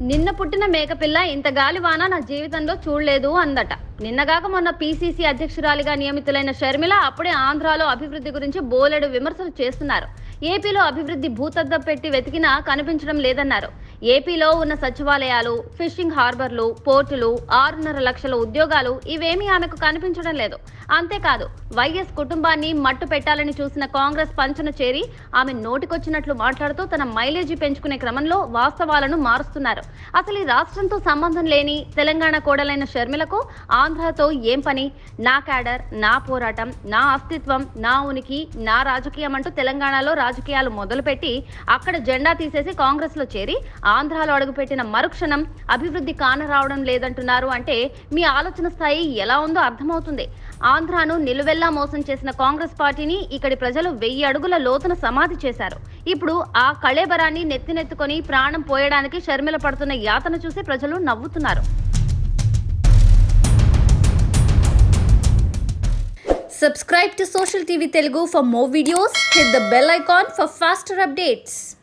నిన్న పుట్టిన మేకపిల్ల ఇంత గాలివాన నా జీవితంలో చూడలేదు అందట. నిన్నగాక మొన్న పీసీసీ అధ్యక్షురాలిగా నియమితులైన షర్మిల అప్పుడే ఆంధ్రాలో అభివృద్ధి గురించి బోలెడు విమర్శలు చేస్తున్నారు. ఏపీలో అభివృద్ధి భూతద్దం పెట్టి వెతికినా కనిపించడం లేదన్నారు. ఏపీలో ఉన్న సచివాలయాలు, ఫిషింగ్ హార్బర్లు, పోర్టులు, 6.5 లక్షల ఉద్యోగాలు ఇవేమీ ఆమెకు కనిపించడం లేదు. అంతేకాదు, వైఎస్ కుటుంబాన్ని మట్టు పెట్టాలని చూసిన కాంగ్రెస్ పంచన చేరి ఆమె నోటికొచ్చినట్లు మాట్లాడుతూ తన మైలేజీ పెంచుకునే క్రమంలో వాస్తవాలను మారుస్తున్నారు. అసలు ఈ రాష్ట్రంతో సంబంధం లేని తెలంగాణ కోడలైన షర్మిలకు ఆంధ్రతో ఏం పని? నా క్యాడర్, నా పోరాటం, నా అస్తిత్వం, నా ఉనికి, నా రాజకీయం అంటూ తెలంగాణలో రాజకీయాలు మొదలుపెట్టి అక్కడ జెండా తీసేసి కాంగ్రెస్ లో చేరి ఆంధ్రాలో అడుగుపెట్టిన మరుక్షణం అభివృద్ధి కానరావడం లేదంటున్నారు అంటే మీ ఆలోచన స్థాయి ఎలా ఉందో అర్థమవుతుంది. ఆంధ్రాను నిలువెల్లా మోసం చేసిన కాంగ్రెస్ పార్టీని ఇక్కడి ప్రజలు 1000 అడుగుల లోతున సమాధి చేశారు. ఇప్పుడు ఆ కళేబరాన్ని నెత్తినెత్తుకొని ప్రాణం పోయడానికి షర్మిల పడుతున్న యాతన చూసి ప్రజలు నవ్వుతున్నారు. Subscribe to Social TV Telugu for more videos. Hit the bell icon for faster updates.